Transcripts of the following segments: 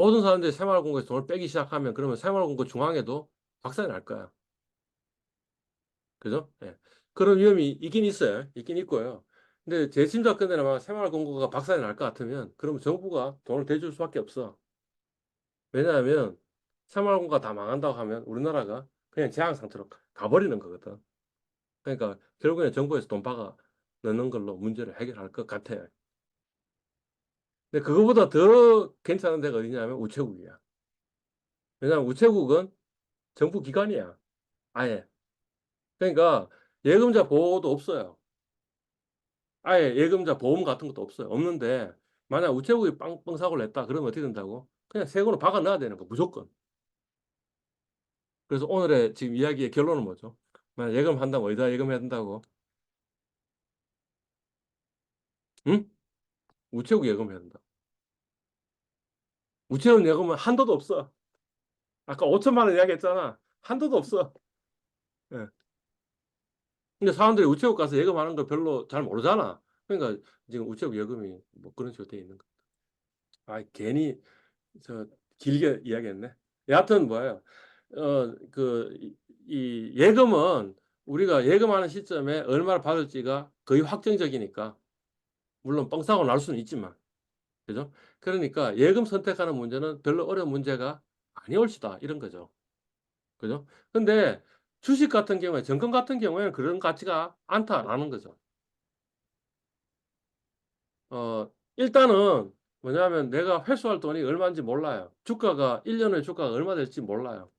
모든 사람들이 새마을금고에서 돈을 빼기 시작하면 그러면 새마을금고 중앙에도 박살이 날 거야. 그죠? 예. 그런 위험이 있긴 있어요. 있긴 있고요. 근데 제 짐작컨대는 아마 새마을금고가 박살이 날 것 같으면 그러면 정부가 돈을 대줄 수밖에 없어. 왜냐하면 새마을금고가 다 망한다고 하면 우리나라가 그냥 재앙 상태로 가버리는 거거든. 그러니까 결국에는 정부에서 돈 박아 넣는 걸로 문제를 해결할 것 같아요. 근데 그거보다 더 괜찮은 데가 어디냐면 우체국이야. 왜냐하면 우체국은 정부 기관이야. 아예. 그러니까 예금자 보호도 없어요. 아예 예금자 보험 같은 것도 없어요. 없는데 만약 우체국이 빵빵 사고를 냈다 그러면 어떻게 된다고? 그냥 세금을 박아 넣어야 되는 거 무조건. 그래서 오늘의 지금 이야기의 결론은 뭐죠? 만약 예금한다면 어디다 예금해야 된다고? 응? 우체국 예금해야 된다. 우체국 예금은 한도도 없어. 아까 5천만 원 이야기했잖아. 한도도 없어. 예. 근데 사람들이 우체국 가서 예금하는 걸 별로 잘 모르잖아. 그러니까 지금 우체국 예금이 뭐 그런 식으로 돼 있는 거. 아, 괜히 저 길게 이야기했네. 여하튼 뭐예요? 이 예금은 우리가 예금하는 시점에 얼마를 받을지가 거의 확정적이니까 물론 뻥사고 날 수는 있지만 그죠? 그러니까 예금 선택하는 문제는 별로 어려운 문제가 아니올 수다 이런 거죠. 그죠? 근데 주식 같은 경우에 정권 같은 경우에는 그런 가치가 않다라는 거죠. 일단은 뭐냐면 내가 회수할 돈이 얼마인지 몰라요. 주가가 1년 후에 주가가 얼마 될지 몰라요.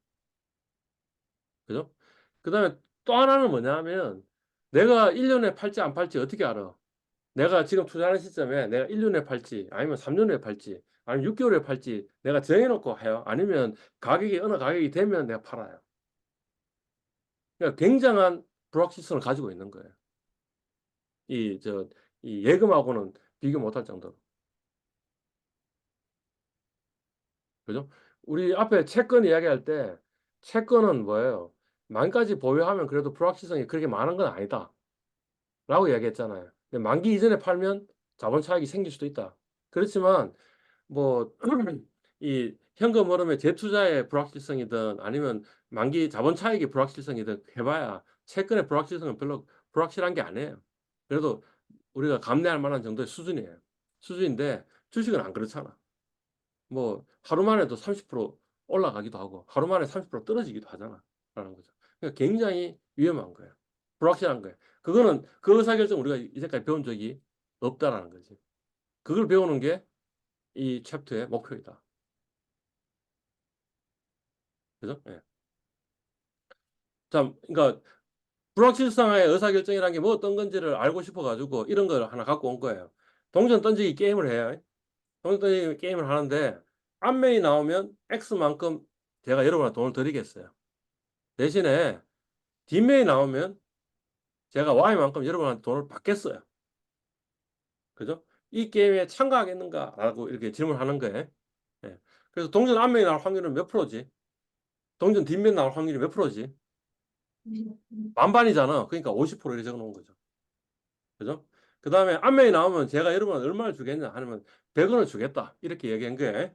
그죠? 그다음에 또 하나는 뭐냐면 내가 1년에 팔지 안 팔지 어떻게 알아? 내가 지금 투자하는 시점에 내가 1년에 팔지 아니면 3년 후에 팔지 아니면 6개월에 팔지 내가 정해놓고 해요. 아니면 가격이 어느 가격이 되면 내가 팔아요. 그러니까 굉장한 불확실성을 가지고 있는 거예요. 이, 저, 이 예금하고는 비교 못할 정도로. 그죠? 우리 앞에 채권 이야기할 때 채권은 뭐예요? 만까지 보유하면 그래도 불확실성이 그렇게 많은 건 아니다. 라고 이야기했잖아요. 근데 만기 이전에 팔면 자본 차익이 생길 수도 있다. 그렇지만 뭐 이 현금 흐름의 재투자의 불확실성이든 아니면 만기 자본 차익의 불확실성이든 해봐야 채권의 불확실성은 별로 불확실한 게 아니에요. 그래도 우리가 감내할 만한 정도의 수준이에요. 수준인데 주식은 안 그렇잖아. 뭐 하루 만에도 30% 올라가기도 하고 하루 만에 30% 떨어지기도 하잖아. 라는 거죠. 그러니까 굉장히 위험한 거예요. 불확실한 거예요. 그거는 그 의사결정 우리가 이제까지 배운 적이 없다라는 거지. 그걸 배우는 게 이 챕터의 목표이다. 그죠? 예. 자, 그러니까 불확실성의 의사결정이라는 게 뭐 어떤 건지를 알고 싶어가지고 이런 걸 하나 갖고 온 거예요. 동전 던지기 게임을 해요. 동전 던지기 게임을 하는데 앞면이 나오면 X만큼 제가 여러분한테 돈을 드리겠어요. 대신에 뒷면이 나오면 제가 Y만큼 여러분한테 돈을 받겠어요. 그죠? 이 게임에 참가하겠는가라고 이렇게 질문하는 거예요. 예. 그래서 동전 앞면이 나올 확률은 몇 프로지? 동전 뒷면 나올 확률이 몇 프로지? 반반이잖아. 그러니까 50% 이렇게 적어 놓은 거죠. 그죠? 그 다음에 앞면이 나오면 제가 여러분한테 얼마를 주겠냐 하면 100원을 주겠다. 이렇게 얘기한 거예요.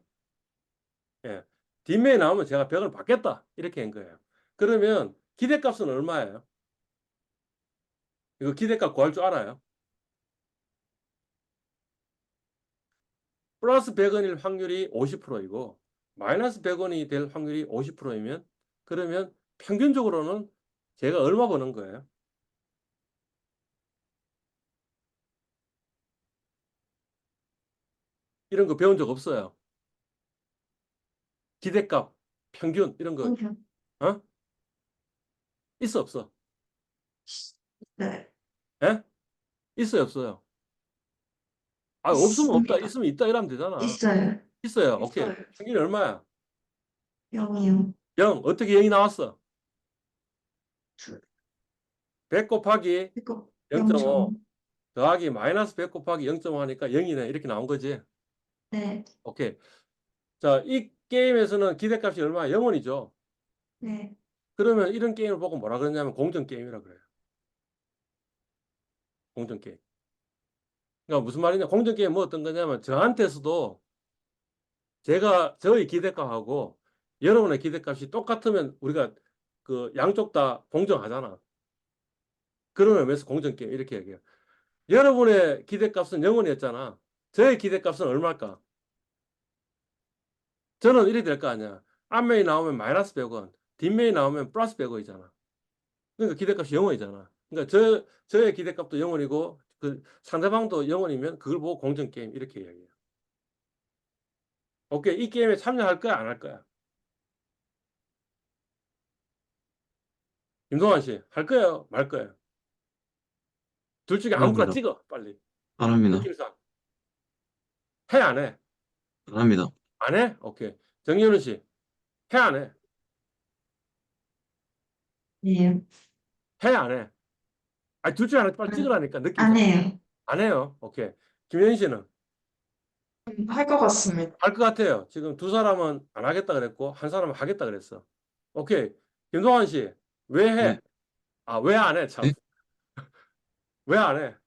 예. 뒷면이 나오면 제가 100원을 받겠다. 이렇게 한 거예요. 그러면 기대값은 얼마예요? 이거 기대값 구할 줄 알아요? 플러스 100원일 확률이 50%이고 마이너스 100원이 될 확률이 50%이면 그러면 평균적으로는 제가 얼마 버는 거예요? 이런 거 배운 적 없어요. 기대값, 평균 이런 거 어? 있어 없어? 네, 예? 있어요 없어요? 아 없으면 없다 있습니다. 있으면 있다 이러면 되잖아. 있어요. 있어요. 오케이. 있어요. 평균이 얼마야? 0이요. 0. 어떻게 0이 나왔어? 둘, 100 곱하기 이거 0.5 0.5. 더하기 마이너스 100 곱하기 0.5 하니까 0이네 이렇게 나온 거지. 네, 오케이. 자, 이 게임에서는 기대값이 얼마야? 0원이죠. 네. 그러면 이런 게임을 보고 뭐라 그러냐면 공정게임이라 그래요. 공정게임. 그러니까 무슨 말이냐? 공정게임 뭐 어떤 거냐면 저한테서도 저의 기대값하고 여러분의 기대값이 똑같으면 우리가 그 양쪽 다 공정하잖아. 그런 의미에서 공정게임 이렇게 얘기해요. 여러분의 기대값은 0원이었잖아. 저의 기대값은 얼마일까? 저는 이래 될 거 아니야. 앞면이 나오면 마이너스 100원, 뒷면이 나오면 플러스 100원이잖아. 그러니까 기대값이 0원이잖아. 그러니까 저의 기대값도 0원이고 그 상대방도 0원이면 그걸 보고 공정게임 이렇게 이야기해요. 오케이. 이 게임에 참여할 거야, 안 할 거야? 김동완 씨, 할 거예요, 말 거예요? 둘 중에 안 아무거나 합니다. 찍어, 빨리. 안 합니다. 느낌상. 해, 안 해? 안 합니다. 안 해? 오케이. 정현우 씨, 해, 안 해? 네. 해, 안 해? 아니, 둘 중에 하나 빨리 찍으라니까, 안 느낌상. 해요. 안 해요. 오케이. 김현 씨는 할 것 같습니다. 할 것 같아요. 지금 두 사람은 안 하겠다 그랬고, 한 사람은 하겠다 그랬어. 오케이. 김동완 씨, 왜 네. 해? 아, 왜 안 해? 참. 네? 왜 안 해? 자,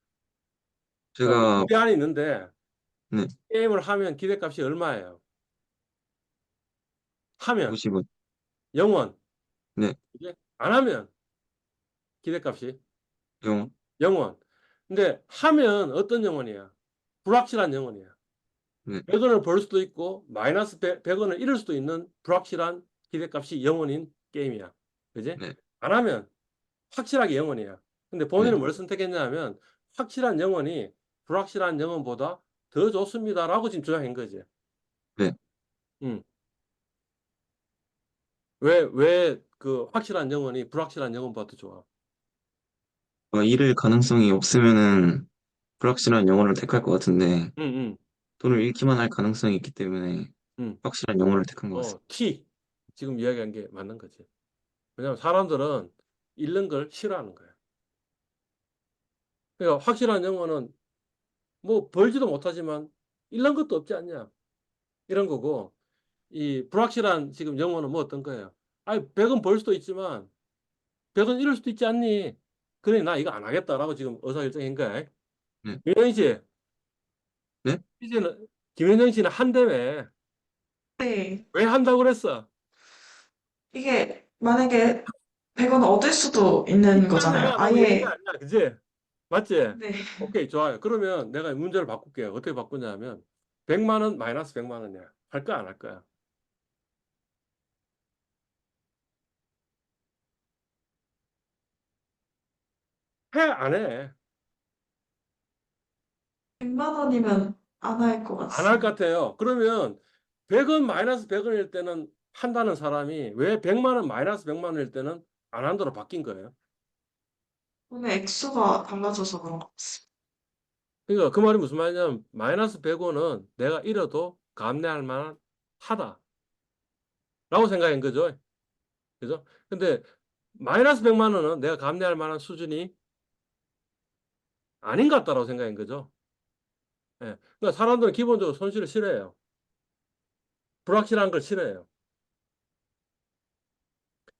제가, 기한이 있는데, 네, 게임을 하면 기대값이 얼마예요? 하면 50원. 0원. 네, 이게 안 하면 기대값이 영, 0원. 근데 하면 어떤 영원이야? 불확실한 영원이야. 네, 100원을 벌 수도 있고 마이너스 100원을 잃을 수도 있는 불확실한 기대값이 영원인 게임이야. 그지? 네, 안 하면 확실하게 영원이야. 근데 네, 본인은 뭘 선택했냐 하면 확실한 영원이 불확실한 영원보다 더 좋습니다라고 지금 주장한 거지. 네. 음. 왜 그 확실한 영원이 불확실한 영원보다 더 좋아? 잃을 가능성이 없으면은 불확실한 영어를 택할 것 같은데, 응, 응, 돈을 잃기만 할 가능성이 있기 때문에 응. 확실한 영어를 택한 것 같습니다. T. 지금 이야기한 게 맞는 거지. 왜냐면 사람들은 잃는 걸 싫어하는 거야. 그러니까 확실한 영어는 뭐 벌지도 못하지만 잃는 것도 없지 않냐. 이런 거고, 이 불확실한 지금 영어는 뭐 어떤 거예요? 아니, 100은 벌 수도 있지만 100은 잃을 수도 있지 않니? 그래, 나 이거 안 하겠다라고 지금 의사결정한 거야. 네, 김현정 씨, 네? 이제는 김현정 씨는 한다며. 네. 왜 한다고 그랬어? 이게 만약에 100원 얻을 수도 있는 있지 거잖아요. 않냐라고 얘기한 게 아예. 아니야. 그지? 맞지? 네. 오케이, 좋아요. 그러면 내가 문제를 바꿀게요. 어떻게 바꾸냐면 100만 원 마이너스 100만 원이야. 할 거야, 안 할 거야? 해, 안 해? 100만 원이면 안 할 것 안 할 것 같습니다. 같아요. 그러면 100원 마이너스 100원일 때는 한다는 사람이 왜 100만 원 마이너스 100만 원일 때는 안 한다로 바뀐 거예요? 돈의 액수가 달라져서 그런 것 같습니다. 그러니까 그 말이 무슨 말이냐면 마이너스 100원은 내가 잃어도 감내할 만한 하다라고 생각한 거죠. 그죠? 근데 마이너스 100만 원은 내가 감내할 만한 수준이 아닌 것 같다라고 생각한 거죠. 예. 그러니까 사람들은 기본적으로 손실을 싫어해요. 불확실한 걸 싫어해요.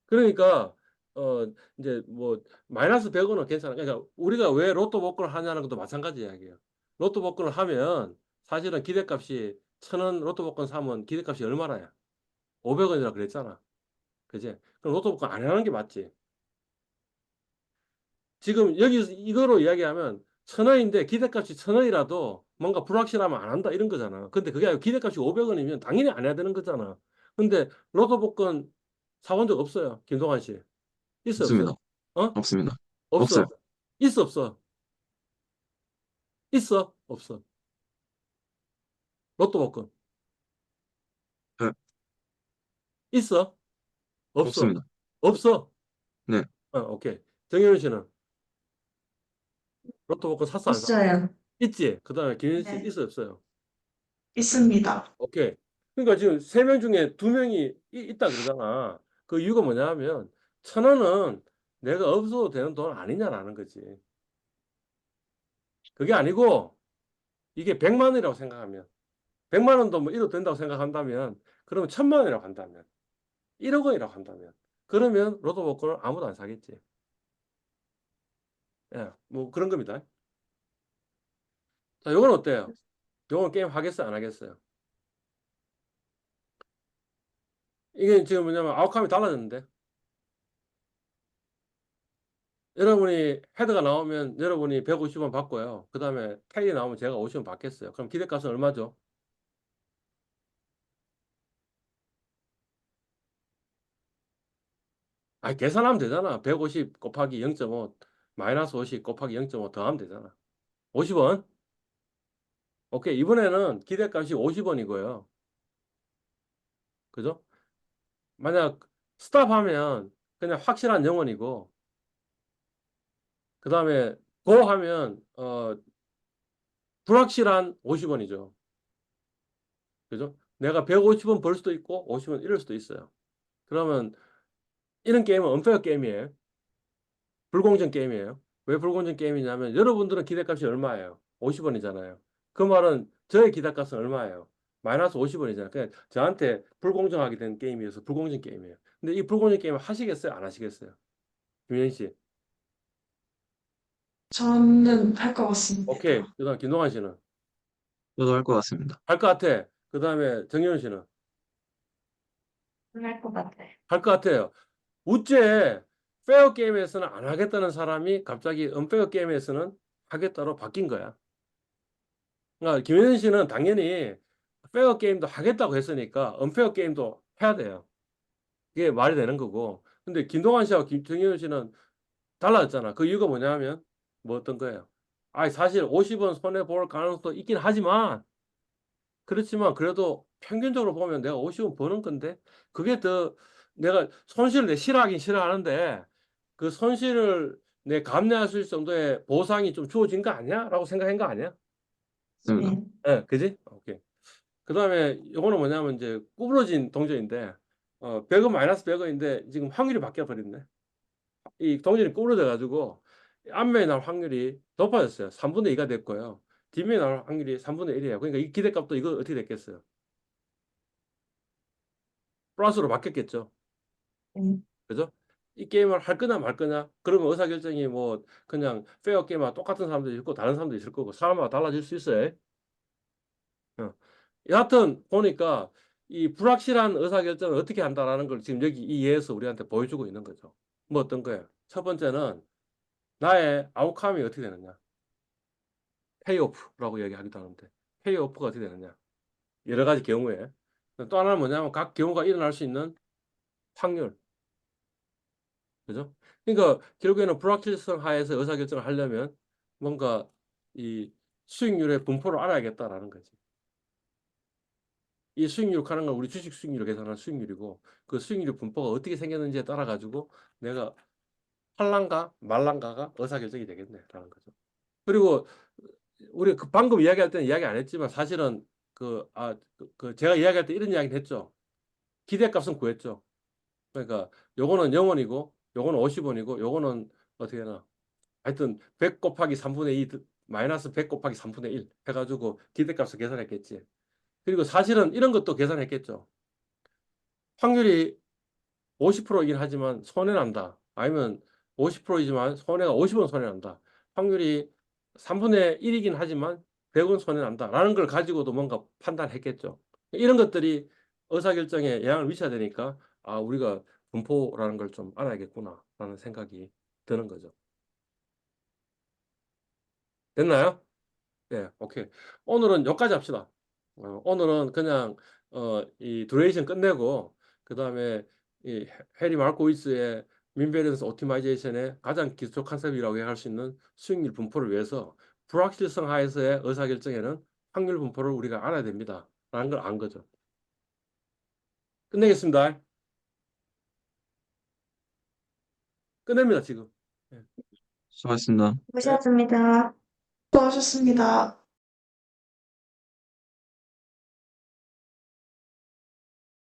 그러니까 어 이제 뭐 마이너스 100원은 괜찮아. 그러니까 우리가 왜 로또 복권을 하냐는 것도 마찬가지 이야기예요. 로또 복권을 하면 사실은 기대값이 1,000원 로또 복권 사면 기대값이 얼마나야? 500원이라 그랬잖아. 그지? 그럼 로또 복권 안 하는 게 맞지. 지금 여기 이거로 이야기하면 1,000원인데 기대값이 1,000원이라도 뭔가 불확실하면 안 한다 이런 거잖아. 근데 그게 아니고 기대값이 500원이면 당연히 안 해야 되는 거잖아. 근데 로또 복권 사본 적 없어요. 김동완 씨. 있어 없어? 없습니다. 어? 없습니다. 없어요. 없어. 있어 없어? 있어 없어? 로또 복권 네, 있어? 없어? 없습니다. 없어? 네, 오케이. 정현우 씨는 로또 복권 샀어 안 샀어? 있어요. 있지? 그 다음에 김현 씨 네. 있어 없어요? 있습니다. 오케이. 그러니까 지금 세 명 중에 두 명이 있다 그러잖아. 그 이유가 뭐냐면 1,000원은 내가 없어도 되는 돈 아니냐라는 거지. 그게 아니고 이게 100만 원이라고 생각하면 100만 원도 뭐 잃어도 된다고 생각한다면 그러면 1,000만 원이라고 한다면 1억 원이라고 한다면 그러면 로또 복권을 아무도 안 사겠지. 예, 뭐 그런 겁니다. 자, 요건 어때요? 요건 게임 하겠어요, 안 하겠어요? 이게 지금 뭐냐면 아웃컴이 달라졌는데 여러분이 헤드가 나오면 여러분이 150원 받고요. 그 다음에 테일이 나오면 제가 50원 받겠어요. 그럼 기대값은 얼마죠? 아, 계산하면 되잖아. 150 곱하기 0.5 마이너스 50 곱하기 0.5 더하면 되잖아. 50원? 오케이. 이번에는 기대값이 50원이고요. 그죠? 만약 스탑하면 그냥 확실한 0원이고 그 다음에 고 하면 불확실한 50원이죠. 그죠? 내가 150원 벌 수도 있고 50원 잃을 수도 있어요. 그러면 이런 게임은 언페어 게임이에요. 불공정 게임이에요. 왜 불공정 게임이냐면 여러분들은 기대값이 얼마예요? 50원이잖아요. 그 말은 저의 기대값은 얼마예요? 마이너스 50원이잖아요. 그냥 저한테 불공정하게 된 게임이어서 불공정 게임이에요. 근데 이 불공정 게임 하시겠어요? 안 하시겠어요? 김현 씨. 저는 할 것 같습니다. 오케이. 그다음 김동환 씨는 저도 할 것 같습니다. 할 것 같아. 그다음에 정현 씨는 할 것 같아. 할 것 같아요. 우째 페어 게임에서는 안 하겠다는 사람이 갑자기 언페어 게임에서는 하겠다로 바뀐 거야. 그러니까 김현 씨는 당연히 페어 게임도 하겠다고 했으니까 언페어 게임도 해야 돼요. 이게 말이 되는 거고. 근데 김동환 씨하고 정현 씨는 달라졌잖아. 그 이유가 뭐냐면 뭐 어떤 거예요? 아, 사실 50원 손해 볼 가능성도 있긴 하지만 그렇지만 그래도 평균적으로 보면 내가 50원 버는 건데 그게 더 내가 손실을 내 싫어하긴 싫어하는데 그 손실을 내 감내할 수 있을 정도의 보상이 좀 주어진 거 아니야? 라고 생각한 거 아니야? 맞습니다. 네. 예, 그지? 오케이. 그 다음에 요거는 뭐냐면 이제 구부러진 동전인데 100원 마이너스 100원인데 지금 확률이 바뀌어 버렸네. 이 동전이 구부러져 가지고 앞면에 나올 확률이 높아졌어요. 3분의 2가 됐고요. 뒷면에 나올 확률이 3분의 1이에요. 그러니까 이 기대값도 이거 어떻게 됐겠어요? 플러스로 바뀌었겠죠. 네. 그죠? 이 게임을 할 거냐 말 거냐? 그러면 의사결정이 뭐 그냥 페어 게임과 똑같은 사람도 있고 다른 사람도 있을 거고 사람마다 달라질 수 있어요. 어. 여하튼 보니까 이 불확실한 의사결정을 어떻게 한다라는 걸 지금 여기 이 예에서 우리한테 보여주고 있는 거죠. 뭐 어떤 거예요? 첫 번째는 나의 아웃컴이 어떻게 되느냐? 페이오프라고 얘기하기도 하는데 페이오프가 어떻게 되느냐? 여러 가지 경우에 또 하나는 뭐냐면 각 경우가 일어날 수 있는 확률. 그죠? 그러니까 결국에는 불확실성 하에서 의사결정을 하려면 뭔가 이 수익률의 분포를 알아야겠다라는 거지. 이 수익률 하는 건 우리 주식 수익률을 계산한 수익률이고 그 수익률 분포가 어떻게 생겼는지에 따라 가지고 내가 할란가 말란가가 의사결정이 되겠네라는 거죠. 그리고 우리 그 방금 이야기할 때는 이야기 안 했지만 사실은 그 제가 이야기할 때 이런 이야기를 했죠. 기대값은 구했죠. 그러니까 요거는 0원이고 요거는 50원이고 요거는 어떻게 되나 하여튼 100 곱하기 3분의 2 마이너스 100 곱하기 3분의 1 해가지고 기대값을 계산했겠지. 그리고 사실은 이런 것도 계산했겠죠. 확률이 50%이긴 하지만 손해난다. 아니면 50%이지만 손해가 50원 손해난다. 확률이 3분의 1이긴 하지만 100원 손해난다. 라는 걸 가지고도 뭔가 판단했겠죠. 이런 것들이 의사결정에 영향을 미쳐야 되니까 아, 우리가 분포라는 걸 좀 알아야겠구나. 라는 생각이 드는 거죠. 됐나요? 네, 오케이. 오늘은 여기까지 합시다. 오늘은 그냥 이 듀레이션 끝내고 그 다음에 이 해리 마르코비츠의 민밸런스 오티마이제이션의 가장 기초 컨셉이라고 할 수 있는 수익률 분포를 위해서 불확실성 하에서의 의사결정에는 확률 분포를 우리가 알아야 됩니다. 라는 걸 안 거죠. 끝내겠습니다. 끝냅니다, 지금. 네. 수고하셨습니다. 고생하셨습니다. 수고하셨습니다.